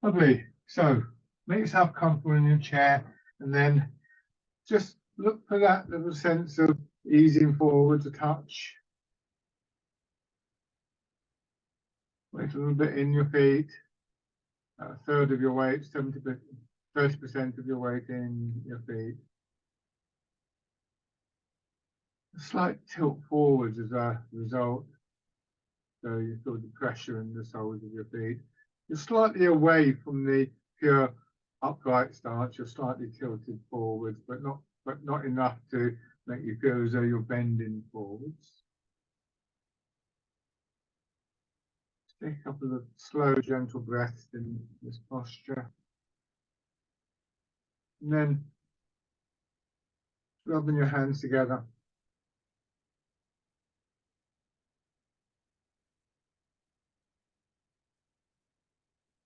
Lovely. So make yourself comfortable in your chair and then just look for that little sense of easing forward a touch. Wait a little bit in your feet. A third of your weight, 30% of your weight in your feet. A slight tilt forwards as a result. So you feel the pressure in the soles of your feet. You're slightly away from the pure upright stance. You're slightly tilted forwards, but not enough to make you feel as though you're bending forwards. Take a couple of slow, gentle breaths in this posture. And then rubbing your hands together.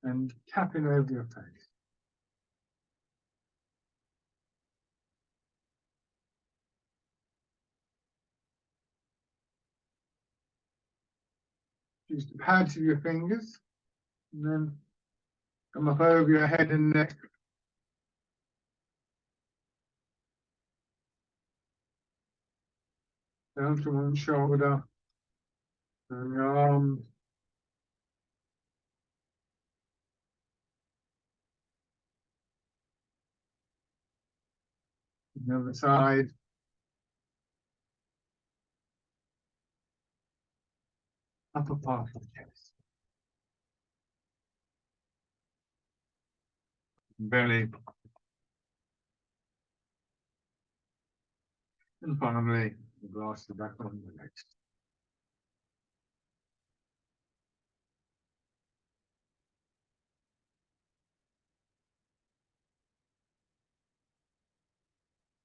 And tapping over your face. Use the pads of your fingers, and then come up over your head and neck. Down to one shoulder, and your arms. The other side. Upper part of the chest. Belly. And finally, the glass back on the legs.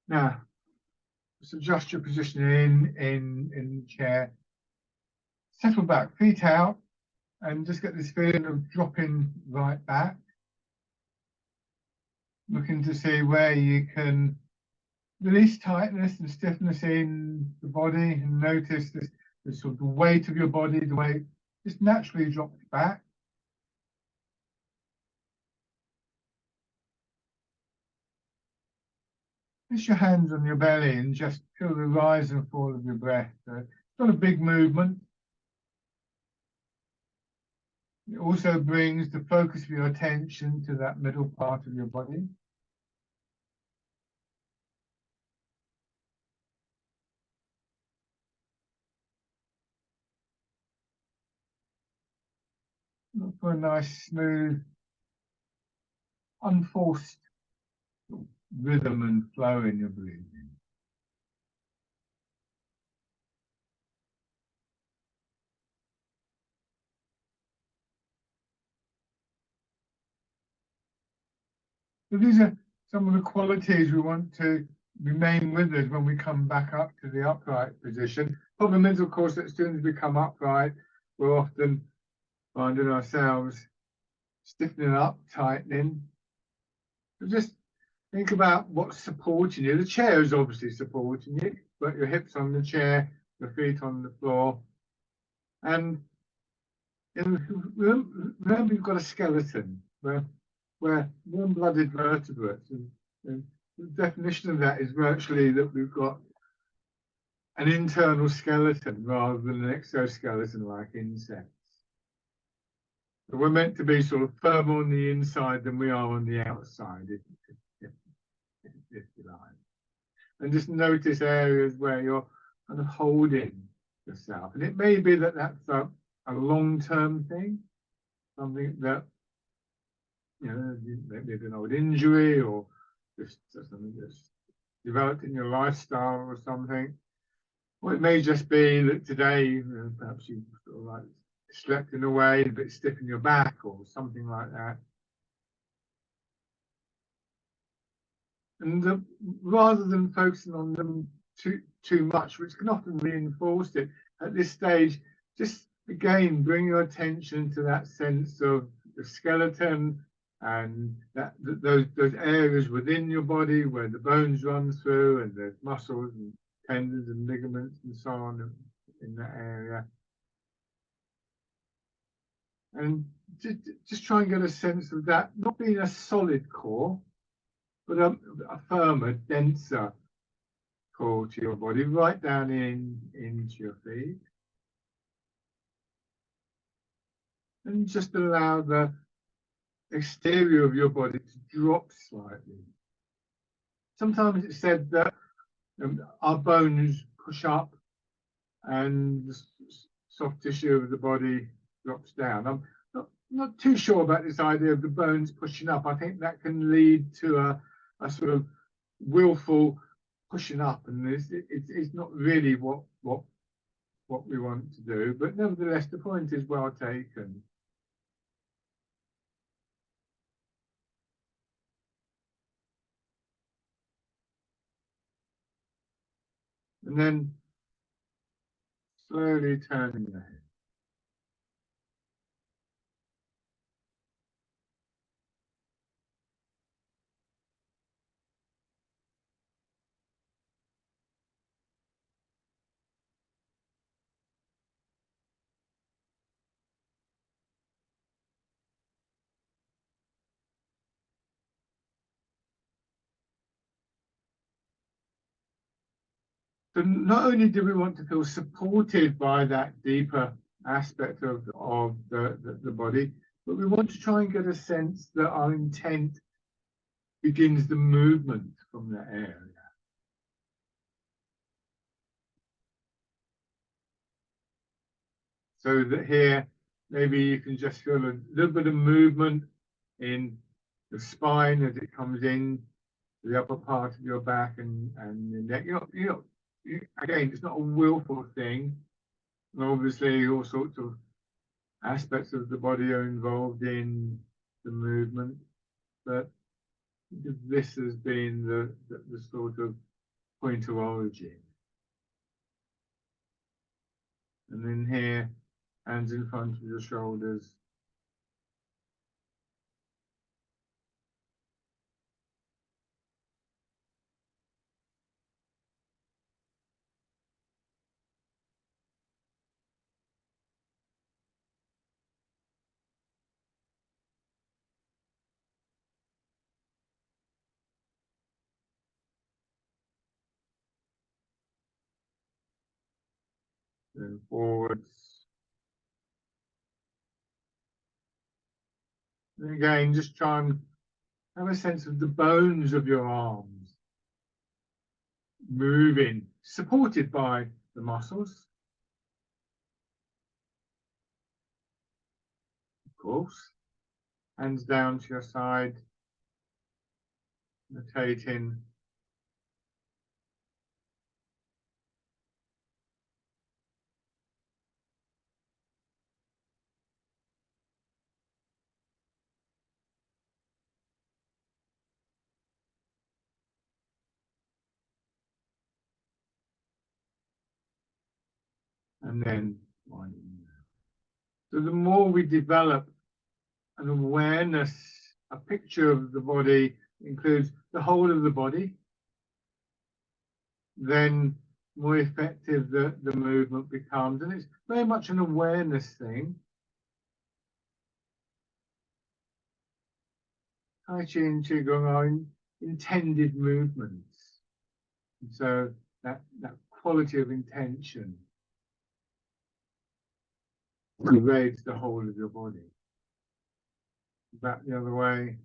Now, just adjust your position in the chair. Settle back, feet out, and just get this feeling of dropping right back. Looking to see where you can release tightness and stiffness in the body, and notice this sort of the weight of your body, the way it just naturally drops back. Place your hands on your belly and just feel the rise and fall of your breath. It's not a big movement. It also brings the focus of your attention to that middle part of your body. Look for a nice, smooth, unforced rhythm and flow in your breathing. So these are some of the qualities we want to remain with us when we come back up to the upright position. Problem is, of course, that as soon as we come upright, we're often finding ourselves stiffening up, tightening. So just think about what's supporting you. The chair is obviously supporting you, but your hips on the chair, your feet on the floor. And remember, you've got a skeleton where warm-blooded vertebrates, and the definition of that is virtually that we've got an internal skeleton rather than an exoskeleton like insects. So we're meant to be sort of firmer on the inside than we are on the outside, if you like. And just notice areas where you're kind of holding yourself. And it may be that that's a long-term thing, something that, you know, maybe an old injury or just something that's developed in your lifestyle or something. Or it may just be that today, you know, perhaps you sort of like slept in a way a bit stiff in your back or something like that. And rather than focusing on them too much, which can often reinforce it, at this stage, just again bring your attention to that sense of the skeleton and those areas within your body where the bones run through and there's muscles and tendons and ligaments and so on in that area. And just try and get a sense of that not being a solid core, but a firmer, denser core to your body, right down into your feet. And just allow the exterior of your body to drop slightly. Sometimes it's said that our bones push up and the soft tissue of the body drops down. I'm not too sure about this idea of the bones pushing up. I think that can lead to a sort of willful pushing up, and it's not really what we want to do. But nevertheless, the point is well taken. And then slowly turning your head. So not only do we want to feel supported by that deeper aspect of the body, but we want to try and get a sense that our intent begins the movement from that area. So that here, maybe you can just feel a little bit of movement in the spine as it comes in to the upper part of your back and the neck. Again, it's not a willful thing. And obviously, all sorts of aspects of the body are involved in the movement, but this has been the sort of point of origin. And then here, hands in front of your shoulders. Then forwards. And again, just try and have a sense of the bones of your arms moving, supported by the muscles, of course. Hands down to your side, rotating. And then winding down. So the more we develop an awareness, a picture of the body includes the whole of the body, then more effective the movement becomes. And it's very much an awareness thing. Tai Chi and Qigong are intended movements. And so that quality of intention pervades the whole of your body. Back the other way.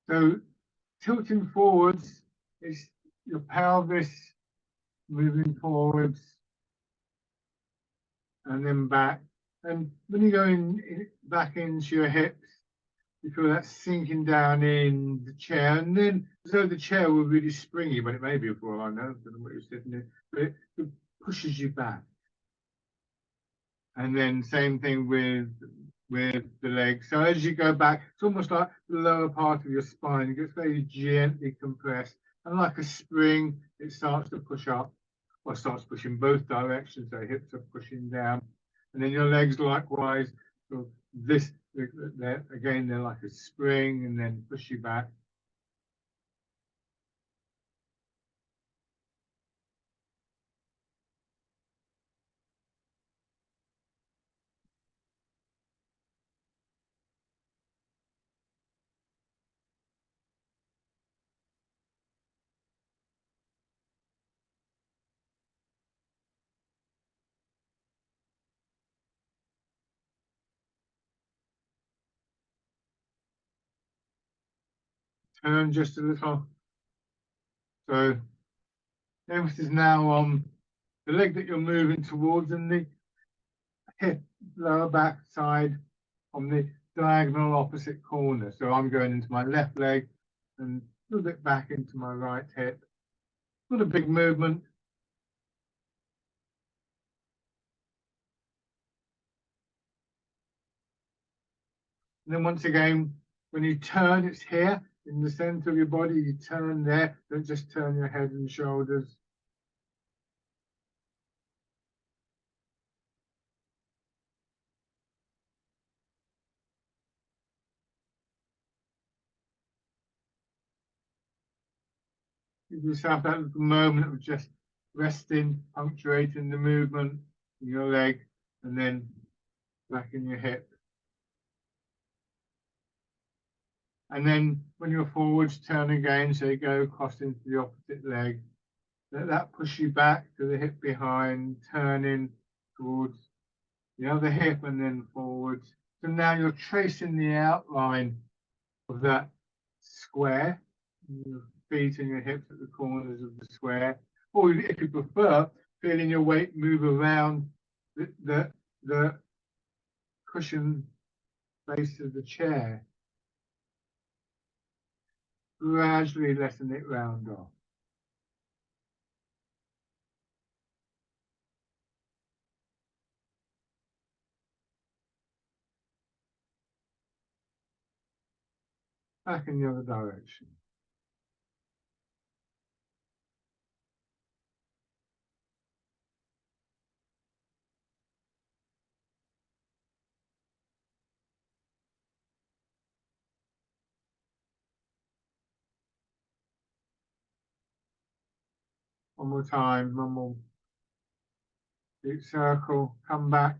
So tilting forwards is your pelvis moving forwards and then back. And when you go back into your hips, you feel that sinking down in the chair. And then as though the chair will really springy, but it may be for all I know, I don't know what you're sitting in, but it pushes you back. And then same thing with the legs. So as you go back, it's almost like the lower part of your spine. It gets very gently compressed. And like a spring, it starts to push up, or starts pushing both directions. So hips are pushing down. And then your legs likewise. So this, again, they're like a spring, and then push you back. Turn just a little. So the emphasis now on the leg that you're moving towards, and the hip, lower back side on the diagonal opposite corner. So I'm going into my left leg and a little bit back into my right hip. Not a big movement. And then once again, when you turn, it's here in the center of your body. You turn there. Don't just turn your head and shoulders. Give yourself that little moment of just resting, punctuating the movement in your leg, and then back in your hip. And then when you're forwards, turn again, so you go across into the opposite leg. Let that push you back to the hip behind, turning towards the other hip and then forwards. So now you're tracing the outline of that square, your feet and your hips at the corners of the square. Or if you prefer, feeling your weight move around the cushion base of the chair. Gradually letting it round off. Back in the other direction. One more time, one more deep circle, come back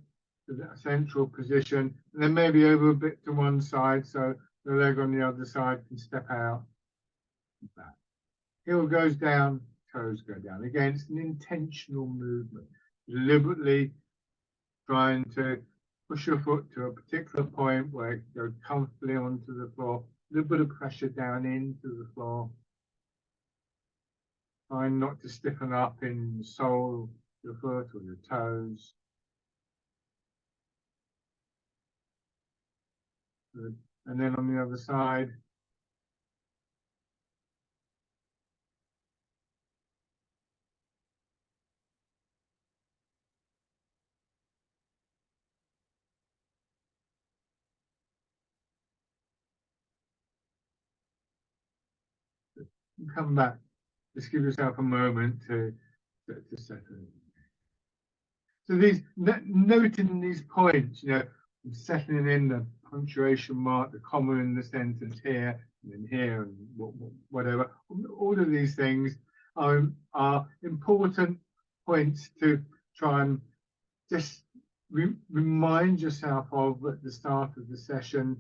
to that central position, and then maybe over a bit to one side so the leg on the other side can step out. Back. Heel goes down, toes go down. Again, it's an intentional movement, deliberately trying to push your foot to a particular point where it goes comfortably onto the floor, a little bit of pressure down into the floor. Trying not to stiffen up in the sole of your foot or your toes. Good. And then on the other side. And come back. Just give yourself a moment to settle in. So these, noting these points, settling in the punctuation mark, the comma in the sentence here, and then here, and whatever. All of these things are important points to try and just remind yourself of at the start of the session.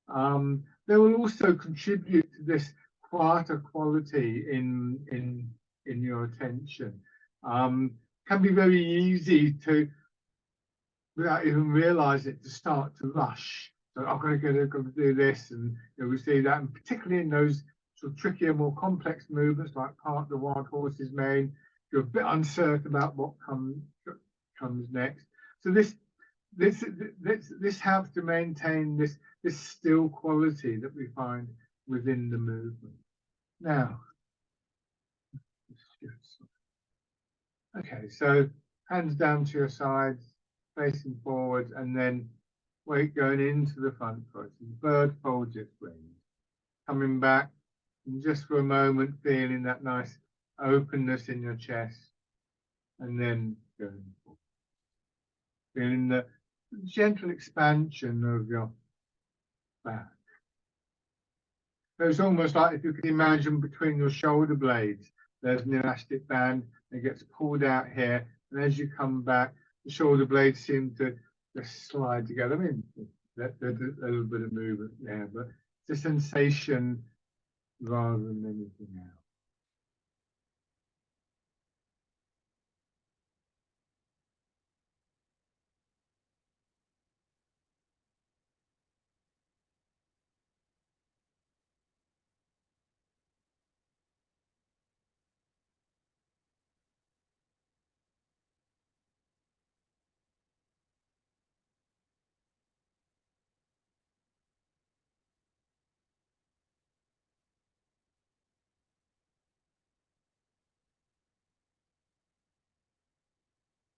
They will also contribute to this quieter quality in your attention. Can be very easy to, without even realize it, to start to rush. So I've got to do this, and we see that, and particularly in those sort of trickier, more complex movements like part the wild horse's mane, you're a bit uncertain about what comes next. So this helps to maintain this still quality that we find within the movement. Now, okay, so hands down to your sides, facing forward, and then weight going into the front foot. The bird folds its wings, coming back, and just for a moment feeling that nice openness in your chest, and then going forward. feeling the gentle expansion of your back. So it's almost like if you could imagine between your shoulder blades, there's an elastic band that gets pulled out here, and as you come back, the shoulder blades seem to just slide together. I mean, there's a little bit of movement there, but it's a sensation rather than anything else.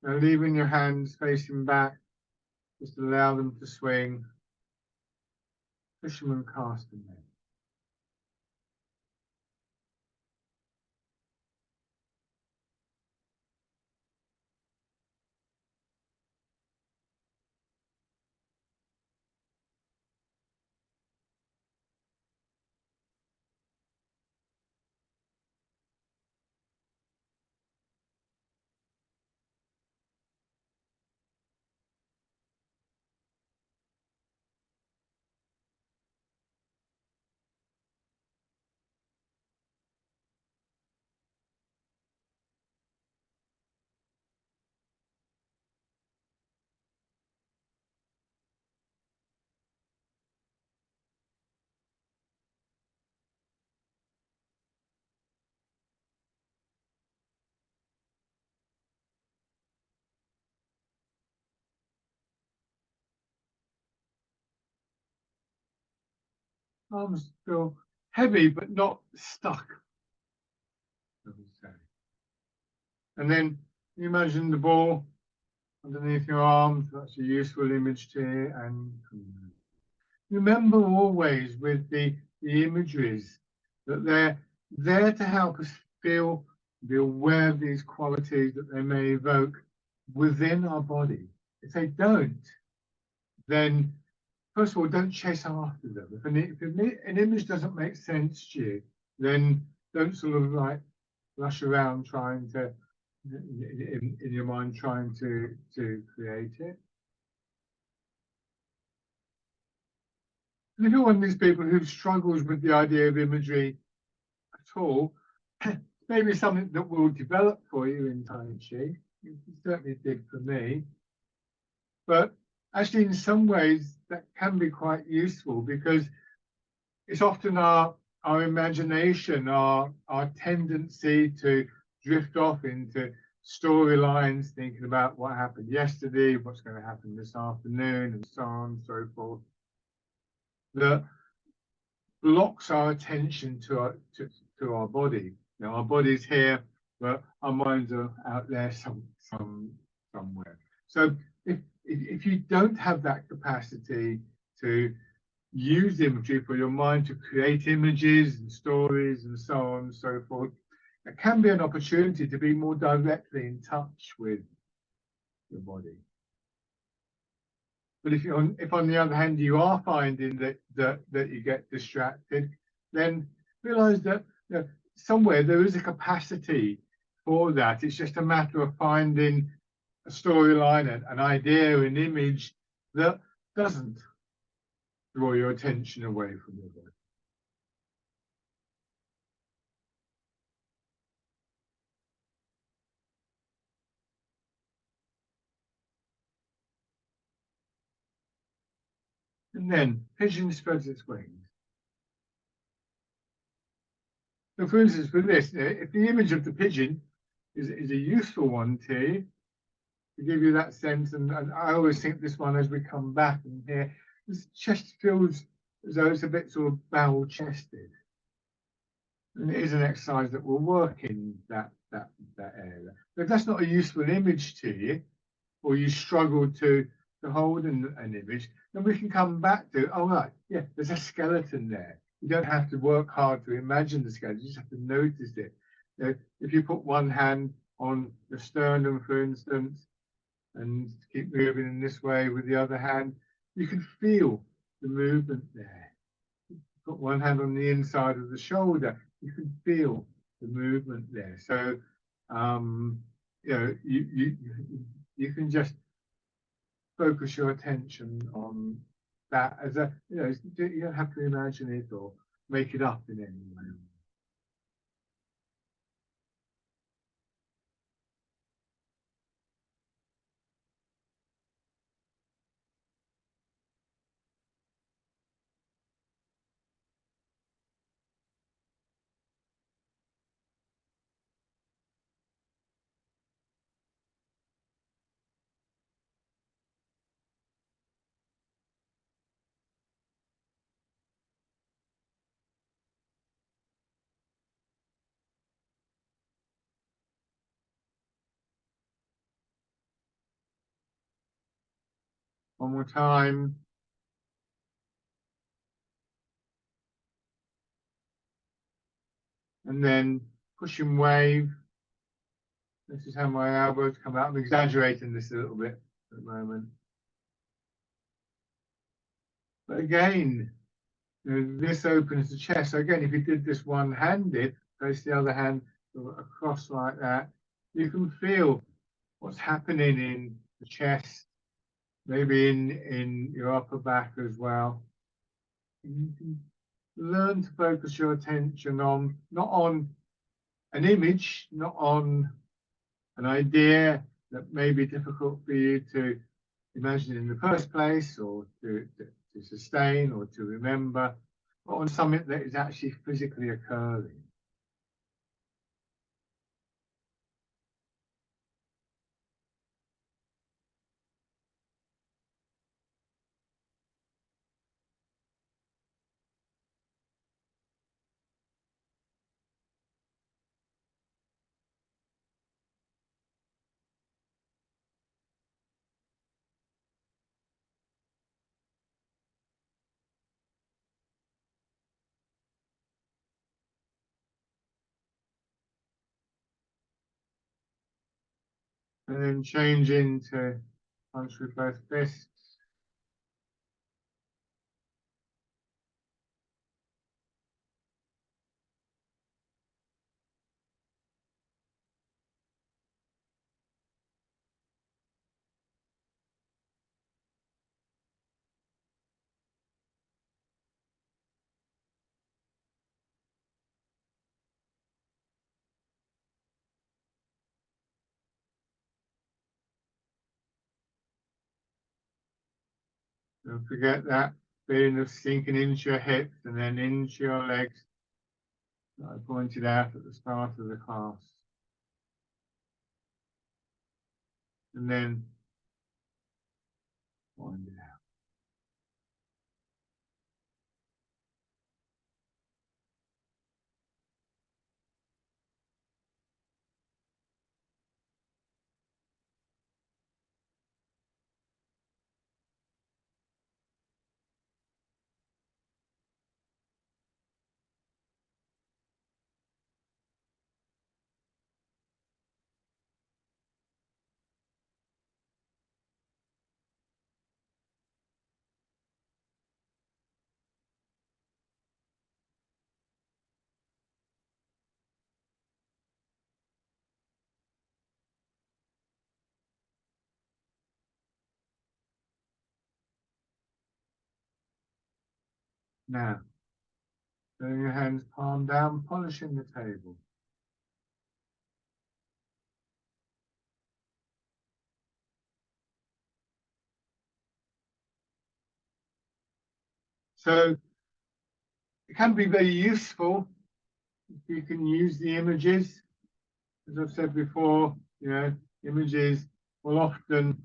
Now leaving your hands facing back, just allow them to swing, push them and cast them in. Arms feel heavy but not stuck, I would say. And then you imagine the ball underneath your arms. That's a useful image to you. And remember always with the imageries that they're there to help us feel, be aware of these qualities that they may evoke within our body. If they don't, then first of all, don't chase after them. If an image doesn't make sense to you, then don't sort of like rush around trying to, in your mind, trying to create it. And if you're one of these people who struggles with the idea of imagery at all, maybe something that will develop for you in Tai Chi. It certainly did for me. But actually, in some ways, that can be quite useful because it's often our imagination, our tendency to drift off into storylines, thinking about what happened yesterday, what's going to happen this afternoon, and so on and so forth, that blocks our attention to our body. Now, our body's here, but our minds are out there somewhere. So if you don't have that capacity to use imagery for your mind to create images and stories and so on and so forth, it can be an opportunity to be more directly in touch with your body. But if on the other hand you are finding that you get distracted, then realize that somewhere there is a capacity for that. It's just a matter of finding a storyline, an idea, an image that doesn't draw your attention away from your body. And then pigeon spreads its wings. So for instance, for this, if the image of the pigeon is a useful one to give you that sense, and I always think this one as we come back and here, this chest feels as though it's a bit sort of barrel chested. And it is an exercise that will work in that area. But if that's not a useful image to you, or you struggle to hold an image, then we can come back to, oh, right, yeah, there's a skeleton there. You don't have to work hard to imagine the skeleton, you just have to notice it. If you put one hand on the sternum, for instance, and keep moving in this way with the other hand. You can feel the movement there. Put one hand on the inside of the shoulder, you can feel the movement there. So, you know, you can just focus your attention on that as a, you know, you don't have to imagine it or make it up in any way. One more time. And then pushing wave. This is how my elbows come out. I'm exaggerating this a little bit at the moment. But again, you know, this opens the chest. So again, if you did this one-handed, place the other hand across like that, you can feel what's happening in the chest, maybe in your upper back as well. And you can learn to focus your attention on, not on an image, not on an idea that may be difficult for you to imagine in the first place, or to sustain or to remember, but on something that is actually physically occurring. And then change into punch with both fists. Don't forget that feeling of sinking into your hips and then into your legs that I pointed out at the start of the class. And then wind it out. Now, bring your hands palm down, polishing the table. So it can be very useful if you can use the images. As I've said before, you know, images will often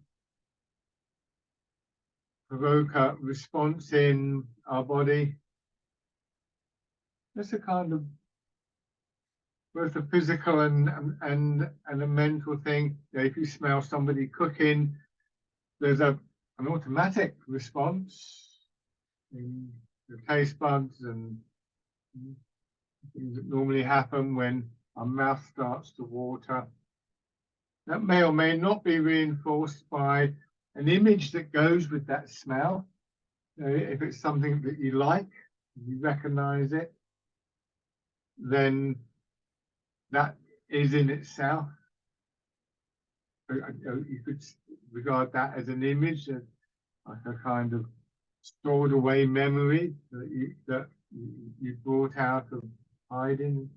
provoke a response in our body. It's a kind of both a physical and a mental thing. You know, if you smell somebody cooking, there's an automatic response in the taste buds and things that normally happen when our mouth starts to water. That may or may not be reinforced by an image that goes with that smell. If it's something that you like, you recognize it, then that is in itself. You could regard that as an image, like a kind of stored away memory that you brought out of hiding.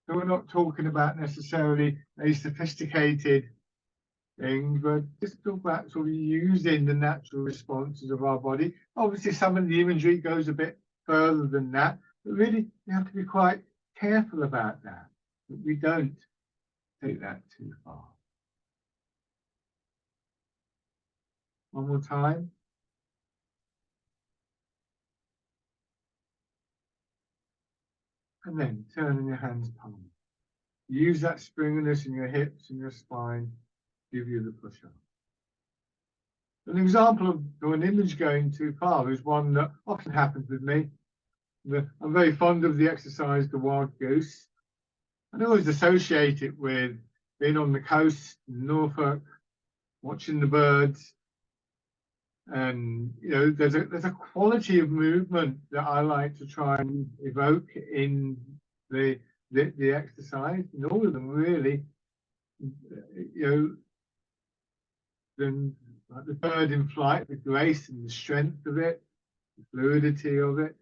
So we're not talking about necessarily a sophisticated thing, but just talk about sort of using the natural responses of our body. Obviously, some of the imagery goes a bit further than that, but really you have to be quite careful about that we don't take that too far. One more time. And then turning your hands palm. Use that springiness in your hips and your spine, give you the push-up. An example of an image going too far is one that often happens with me. I'm very fond of the exercise, the wild goose. And I always associate it with being on the coast in Norfolk, watching the birds. And there's a quality of movement that I like to try and evoke in the exercise, in all of them really. Then like the bird in flight, the grace and the strength of it, the fluidity of it.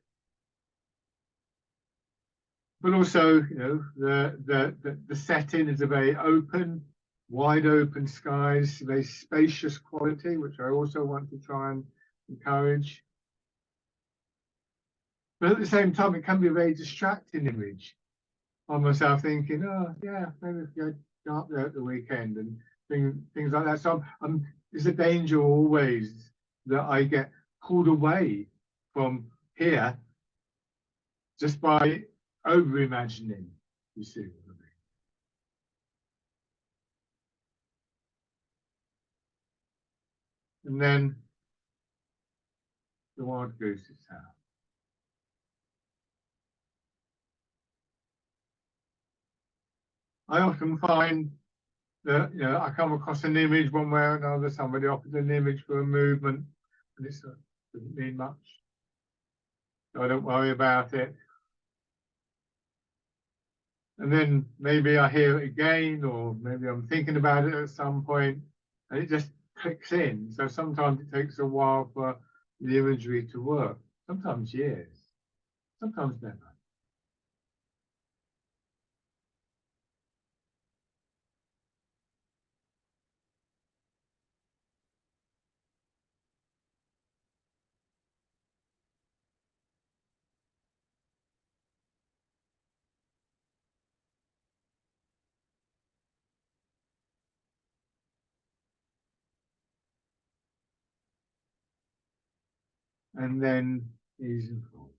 But also, the setting is a very open, wide open skies, very spacious quality, which I also want to try and encourage. But at the same time, it can be a very distracting image. On myself thinking, oh yeah, maybe if you go up there at the weekend and things like that. So there's a danger always that I get pulled away from here just by over imagining, you see what I mean. And then the wild goose is out. I often find that I come across an image one way or another, somebody offers an image for a movement, and it doesn't mean much. So I don't worry about it. And then maybe I hear it again, or maybe I'm thinking about it at some point, and it just clicks in. So sometimes it takes a while for the imagery to work, sometimes years, sometimes never. And then ease and fall.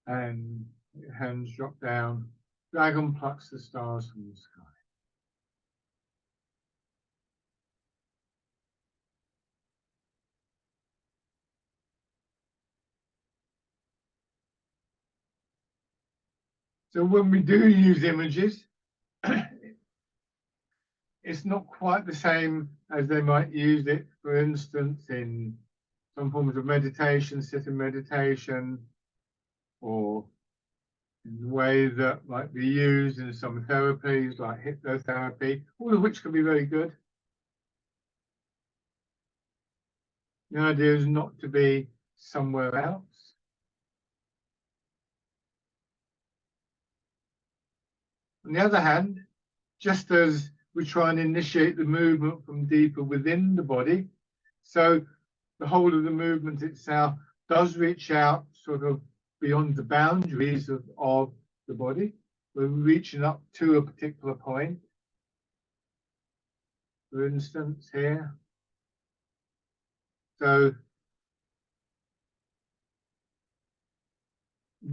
And hands drop down. Dragon plucks the stars from the sky. So when we do use images, it's not quite the same as they might use it, for instance, in some forms of meditation, sitting meditation, or in the way that might be used in some therapies like hypnotherapy, all of which can be very good. The idea is not to be somewhere else. On the other hand, just as we try and initiate the movement from deeper within the body, so the whole of the movement itself does reach out sort of beyond the boundaries of the body. We're reaching up to a particular point. For instance, here. So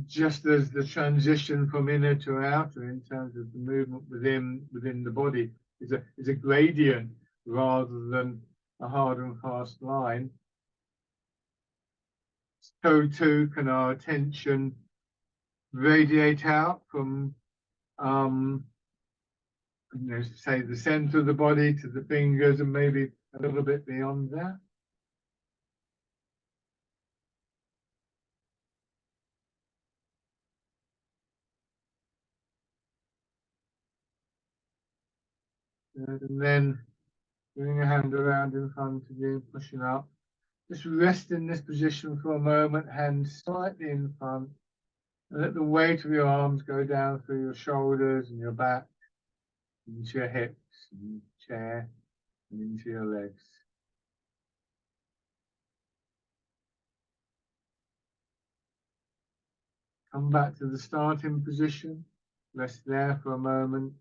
just as the transition from inner to outer in terms of the movement within the body is a gradient rather than a hard and fast line, so too can our attention radiate out from say the center of the body to the fingers and maybe a little bit beyond that. And then bring your hand around in front of you, pushing up. Just rest in this position for a moment, hands slightly in front. And let the weight of your arms go down through your shoulders and your back, into your hips, and chair, and into your legs. Come back to the starting position. Rest there for a moment.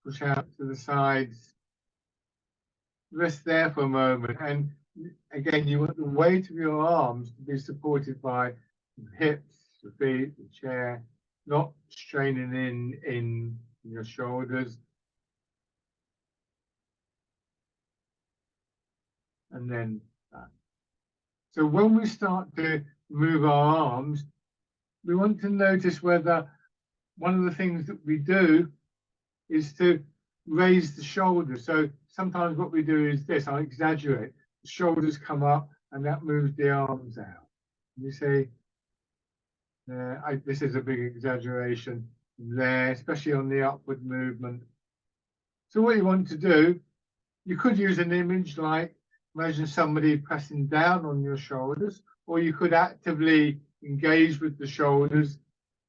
Push out to the sides. Rest there for a moment. And again, you want the weight of your arms to be supported by the hips, the feet, the chair, not straining in your shoulders. And then that. So when we start to move our arms, we want to notice whether one of the things that we do is to raise the shoulders. So sometimes what we do is this, I exaggerate, the shoulders come up and that moves the arms out. You see, this is a big exaggeration there, especially on the upward movement. So what you want to do, you could use an image like, imagine somebody pressing down on your shoulders, or you could actively engage with the shoulders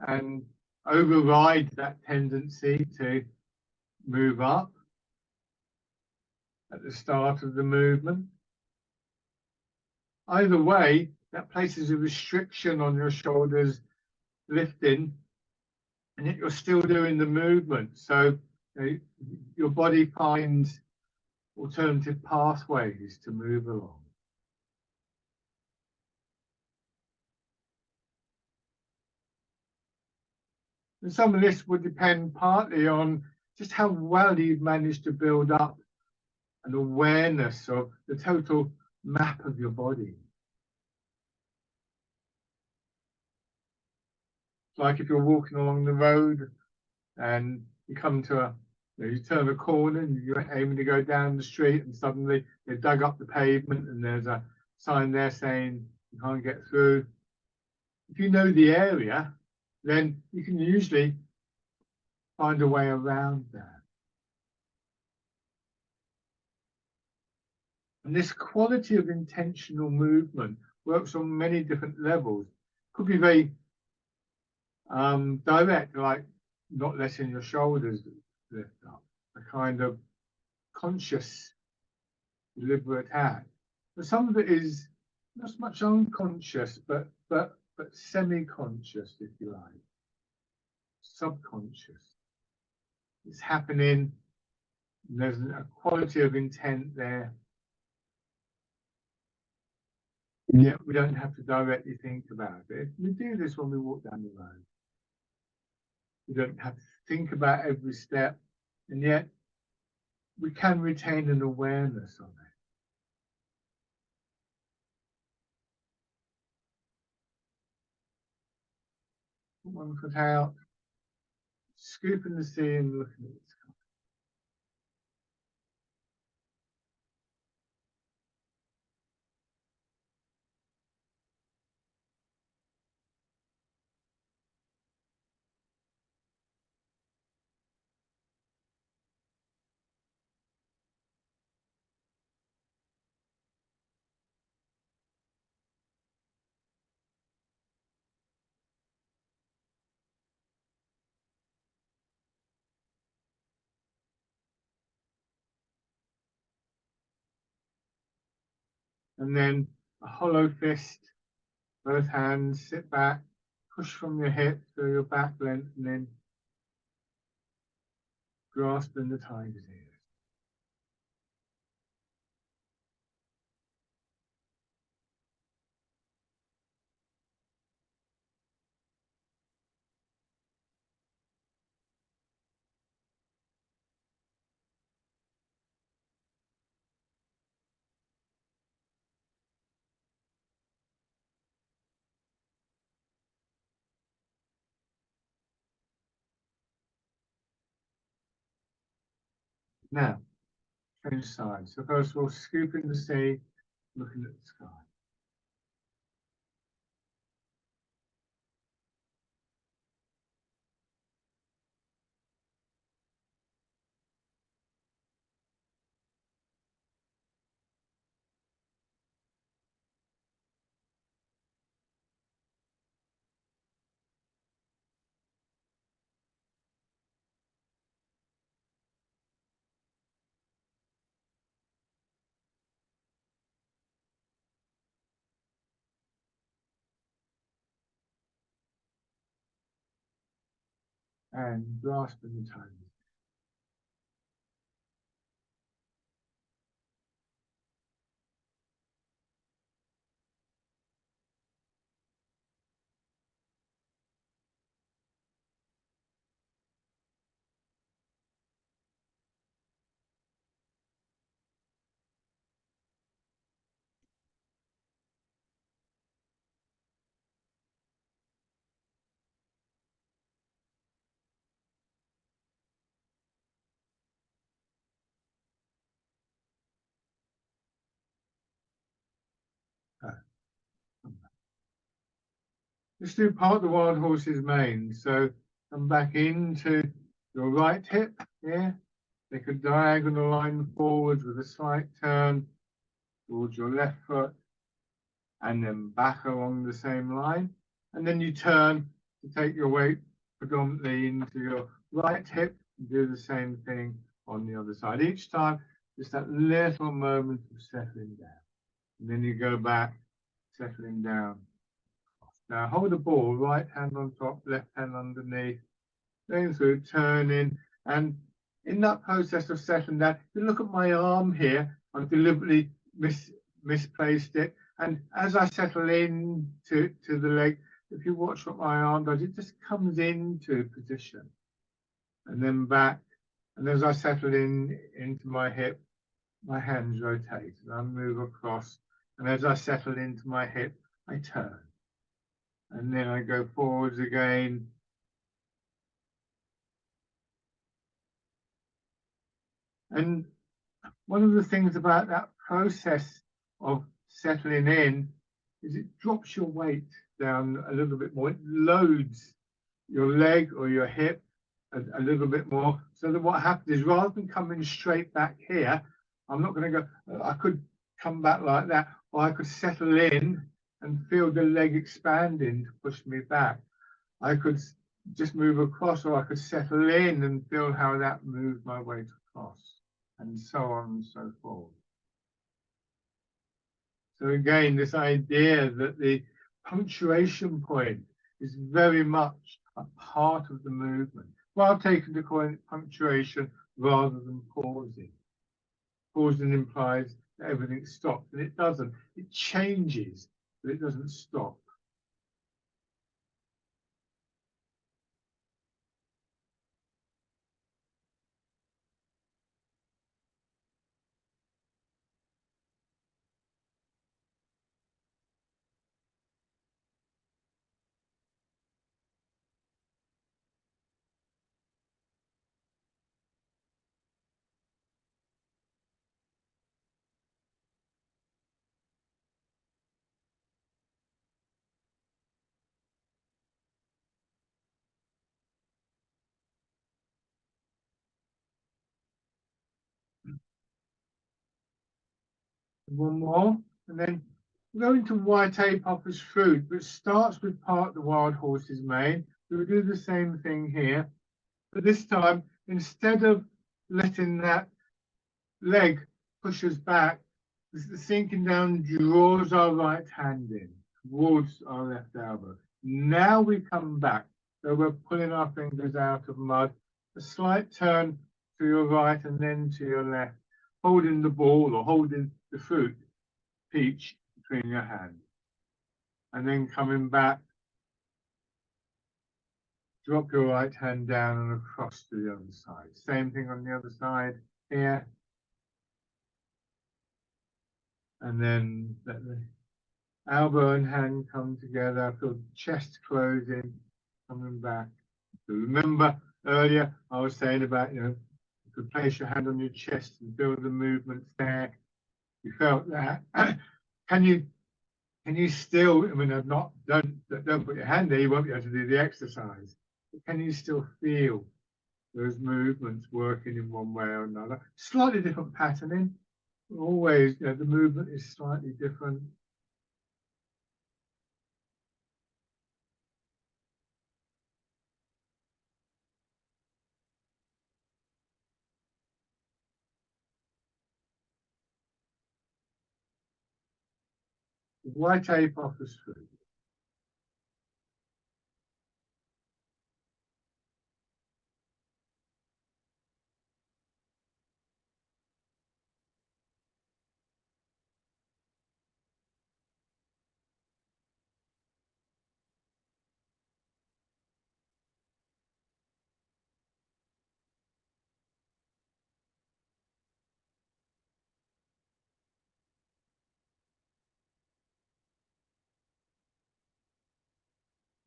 and override that tendency to move up at the start of the movement. Either way, that places a restriction on your shoulders lifting, and yet you're still doing the movement. So your body finds alternative pathways to move along. And some of this would depend partly on just how well you've managed to build up an awareness of the total map of your body. Like if you're walking along the road and you come to you turn a corner and you're aiming to go down the street and suddenly they dug up the pavement and there's a sign there saying you can't get through. If you know the area, then you can usually find a way around that. And this quality of intentional movement works on many different levels. Could be very direct, like not letting your shoulders lift up, a kind of conscious, deliberate act. But some of it is not so much unconscious, but semi-conscious, if you like, subconscious. It's happening. There's a quality of intent there. And yet we don't have to directly think about it. We do this when we walk down the road. We don't have to think about every step, and yet we can retain an awareness of it. one foot out, scooping the sea and looking at the sky. And then a hollow fist, both hands, sit back, push from your hip to your back length, and then grasping the tiger's ears. Now, change sides. So first of all, scooping the sea, looking at the sky. And grasping the tiger's ears. Let's do part of the wild horse's mane. So come back into your right hip here. Take a diagonal line forwards with a slight turn towards your left foot, and then back along the same line. And then you turn to take your weight predominantly into your right hip and do the same thing on the other side. Each time, just that little moment of settling down. And then you go back, settling down. Now hold the ball, right hand on top, left hand underneath, going through, turning. And in that process of settling down, you look at my arm here, I've deliberately misplaced it. And as I settle in to the leg, if you watch what my arm does, it just comes into position and then back. And as I settle into my hip, my hands rotate and I move across. And as I settle into my hip, I turn. And then I go forwards again. And one of the things about that process of settling in is it drops your weight down a little bit more. It loads your leg or your hip a little bit more. So that what happens is rather than coming straight back here, I'm not going to go, I could come back like that, or I could settle in and feel the leg expanding to push me back. I could just move across, or I could settle in and feel how that moved my weight across, and so on and so forth. So again, this idea that the punctuation point is very much a part of the movement. Well, I've taken to call it punctuation rather than pausing. Pausing implies that everything stops, and it doesn't. It changes, but it doesn't stop. One more, and then we're going to white apophis fruit, which starts with part the wild horse's mane. So we do the same thing here, but this time, instead of letting that leg push us back, the sinking down draws our right hand in towards our left elbow. Now we come back, so we're pulling our fingers out of mud, a slight turn to your right and then to your left, holding the ball or holding the fruit, peach, between your hands. And then coming back, drop your right hand down and across to the other side. Same thing on the other side here. And then let the elbow and hand come together, feel the chest closing, coming back. So remember earlier I was saying about, you could place your hand on your chest and feel the movements there. You felt that. Can you still, I mean, don't put your hand there, you won't be able to do the exercise. But can you still feel those movements working in one way or another? Slightly different patterning. Always, the movement is slightly different. White apophis fruit.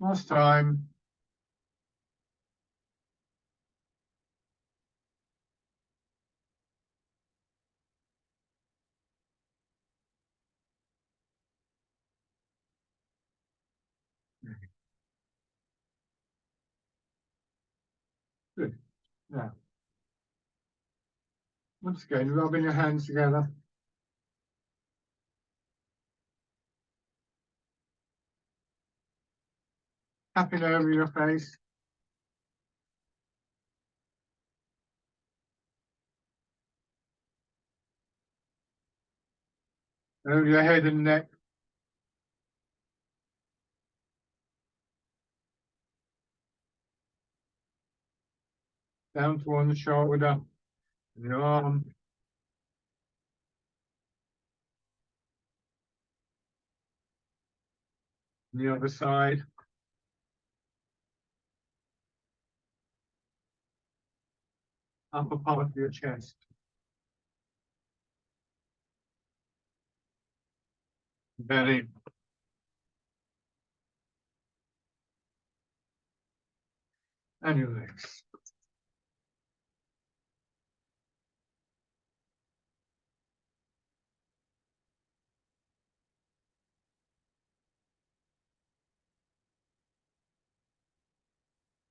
Last time. Good. Now, once again, rubbing your hands together. Tapping over your face. Over your head and neck. Down to one shoulder. And your arm. And the other side. Upper part of your chest. Belly. And your legs.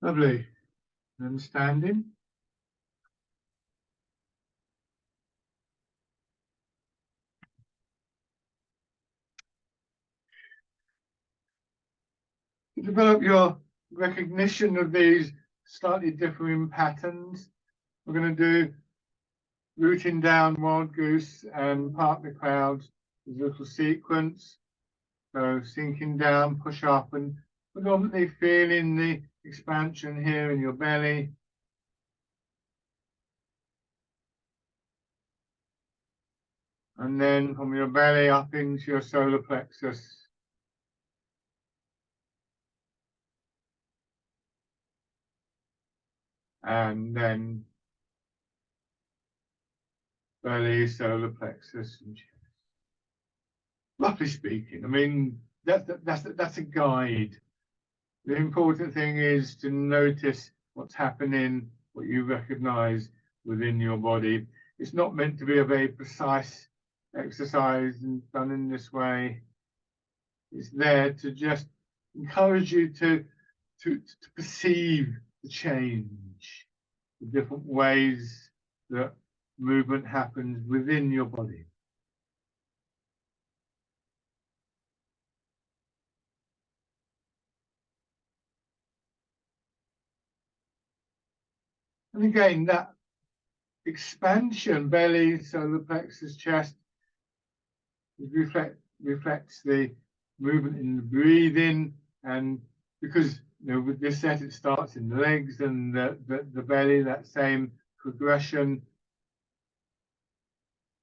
Lovely. And standing. Develop your recognition of these slightly differing patterns. We're going to do rooting down wild goose and park the clouds as a little sequence. So sinking down, push up, and predominantly feeling the expansion here in your belly. And then from your belly up into your solar plexus. And then belly, solar plexus, and chest. Roughly speaking, I mean, that's a guide. The important thing is to notice what's happening, what you recognize within your body. It's not meant to be a very precise exercise and done in this way. It's there to just encourage you to perceive the change, the different ways that movement happens within your body. And again, that expansion, belly, solar plexus, chest, reflects the movement in the breathing. And because with this set, it starts in the legs and the belly, that same progression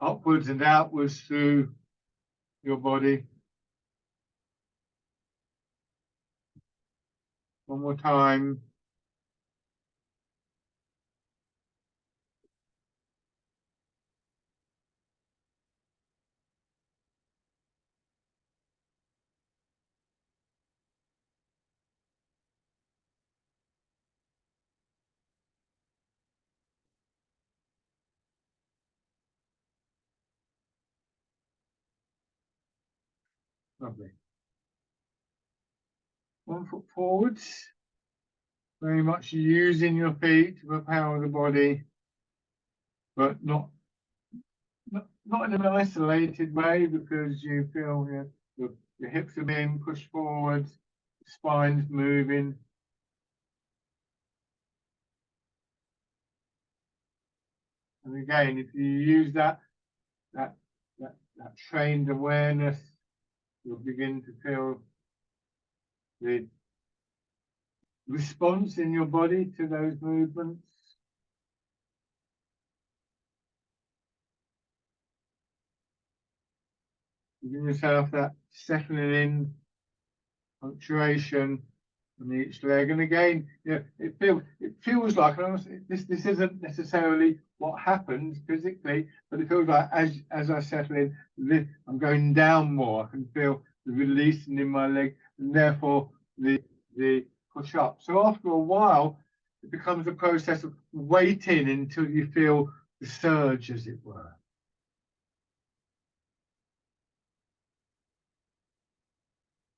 upwards and outwards through your body. One more time. Lovely. 1 foot forwards. Very much using your feet to propel the body, but not in an isolated way, because you feel your hips are being pushed forward, the spine's moving. And again, if you use that trained awareness, you'll begin to feel the response in your body to those movements. Giving yourself that settling in punctuation on each leg. And again, it feels like, this isn't necessarily what happens physically, but it feels like as I settle in, I'm going down more. I can feel the releasing in my leg, and therefore the push up. So after a while, it becomes a process of waiting until you feel the surge, as it were.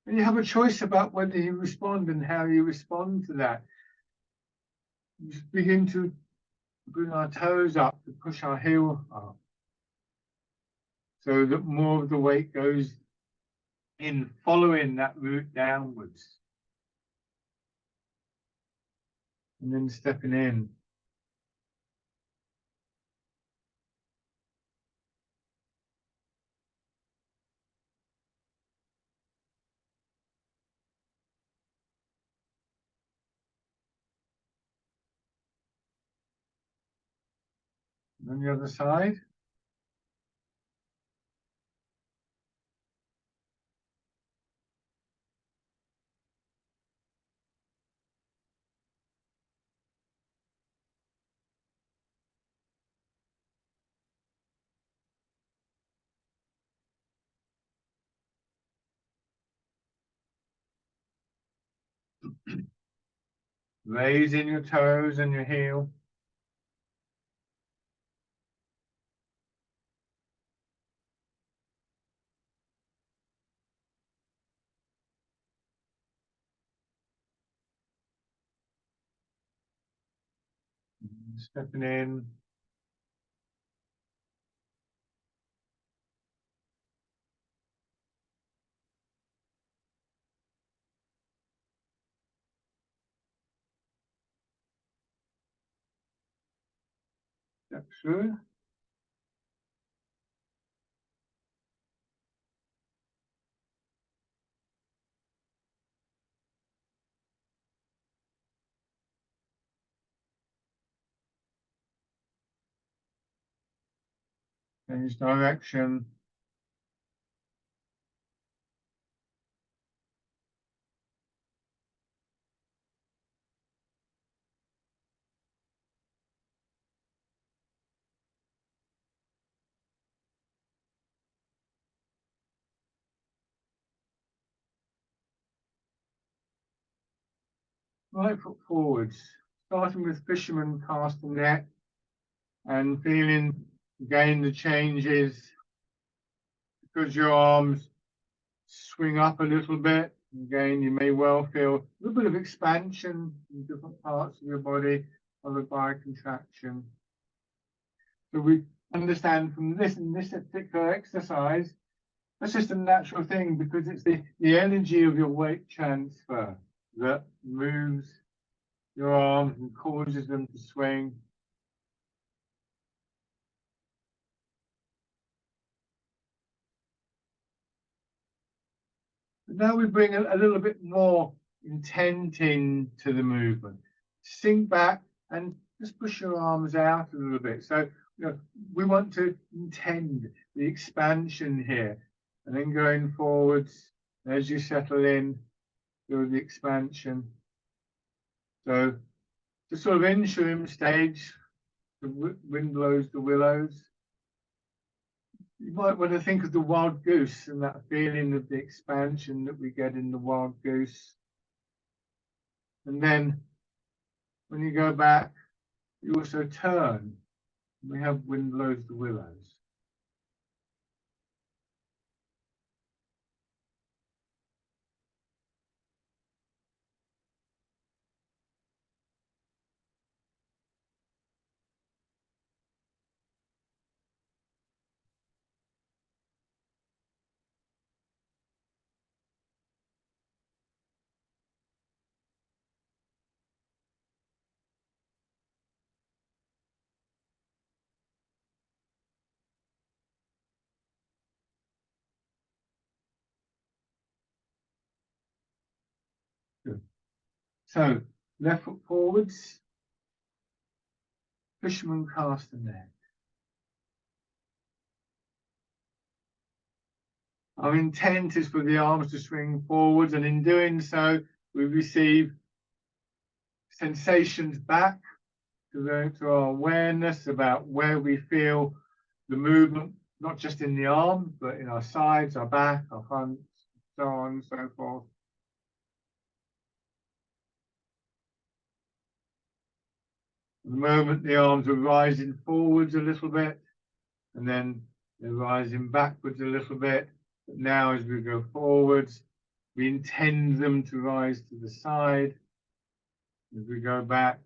And you have a choice about whether you respond and how you respond to that. We just begin to bring our toes up, to push our heel up, so that more of the weight goes in, following that route downwards. And then stepping in. And on the other side. Raising your toes and your heel. Stepping in. Step through. Change direction. Right foot forwards, starting with fisherman cast and net, and feeling again the changes, because your arms swing up a little bit. Again, you may well feel a little bit of expansion in different parts of your body, followed by contraction. So we understand from this, in this particular exercise, that's just a natural thing, because it's the energy of your weight transfer that moves your arms and causes them to swing. But now we bring a little bit more intent into the movement. Sink back and just push your arms out a little bit. So, we want to intend the expansion here, and then going forwards as you settle in, do the expansion. So, the sort of interim stage, the wind blows the willows. You might want to think of the wild goose and that feeling of the expansion that we get in the wild goose. And then when you go back, you also turn. We have wind blows the willows. Good. So left foot forwards, fisherman cast the net. Our intent is for the arms to swing forwards, and in doing so, we receive sensations back to our awareness about where we feel the movement, not just in the arms, but in our sides, our back, our front, so on and so forth. At the moment, the arms are rising forwards a little bit, and then they're rising backwards a little bit. But now, as we go forwards, we intend them to rise to the side. As we go back,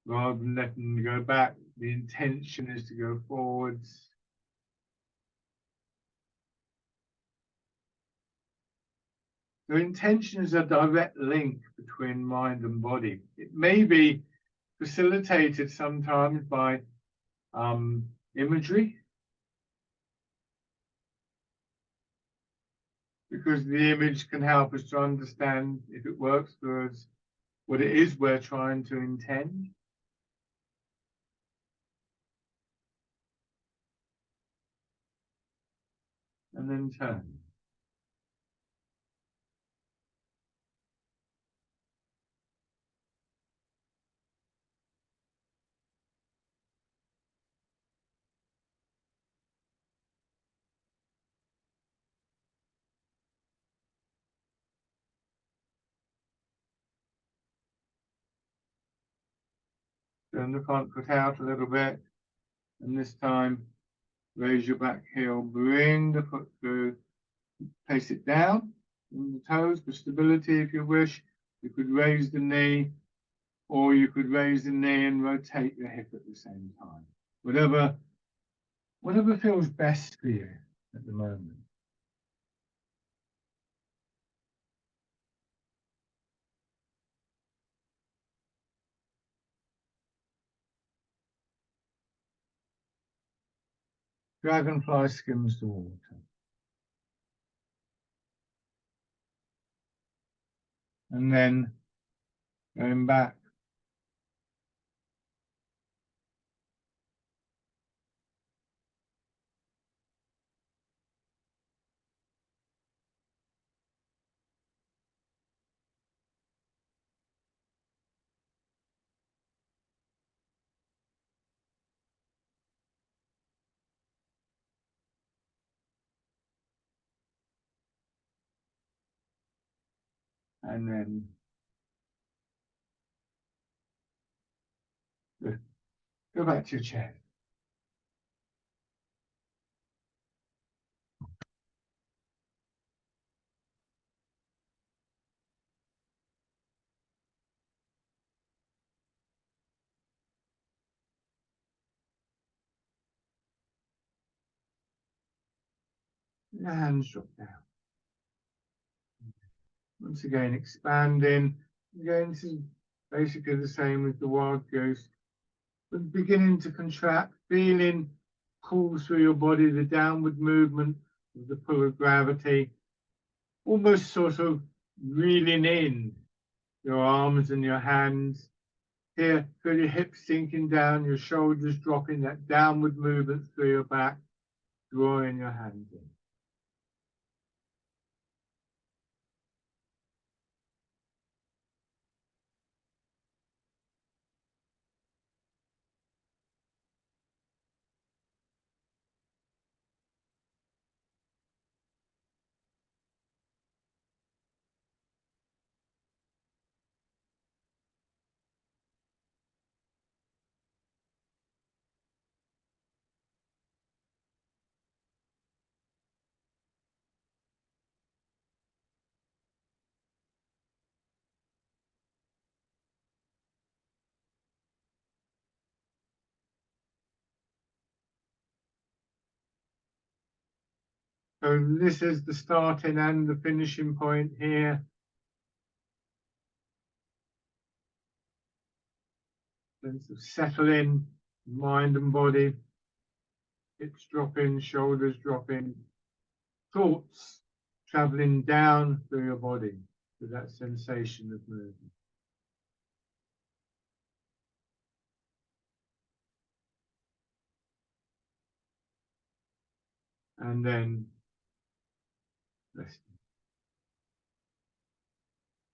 rather than letting them go back, the intention is to go forwards. So intention is a direct link between mind and body. It may be facilitated sometimes by imagery, because the image can help us to understand, if it works for us, what it is we're trying to intend. And then turn. Turn the front foot out a little bit, and this time raise your back heel, bring the foot through, place it down on the toes for stability if you wish. You could raise the knee, or you could raise the knee and rotate your hip at the same time. Whatever feels best for you at the moment. Dragonfly skims the water. And then going back. And then go back to your chair. Your hands drop down. Once again, expanding. Again, this is basically the same as the wild goose. But beginning to contract, feeling pull through your body, the downward movement of the pull of gravity. almost sort of reeling in your arms and your hands. Here, feel your hips sinking down, your shoulders dropping, that downward movement through your back, drawing your hands in. So this is the starting and the finishing point here. Sense of settling, mind and body, hips dropping, shoulders dropping, thoughts traveling down through your body with that sensation of movement. And then resting.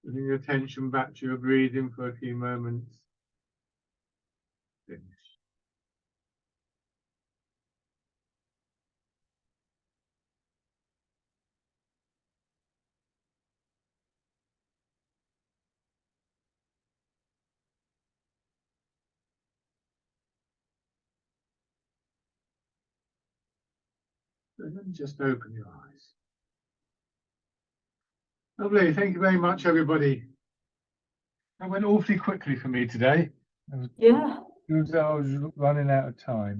Bring your attention back to your breathing for a few moments. Finish. And then just open your eyes. Lovely. Thank you very much, everybody. That went awfully quickly for me today. Yeah. I was running out of time.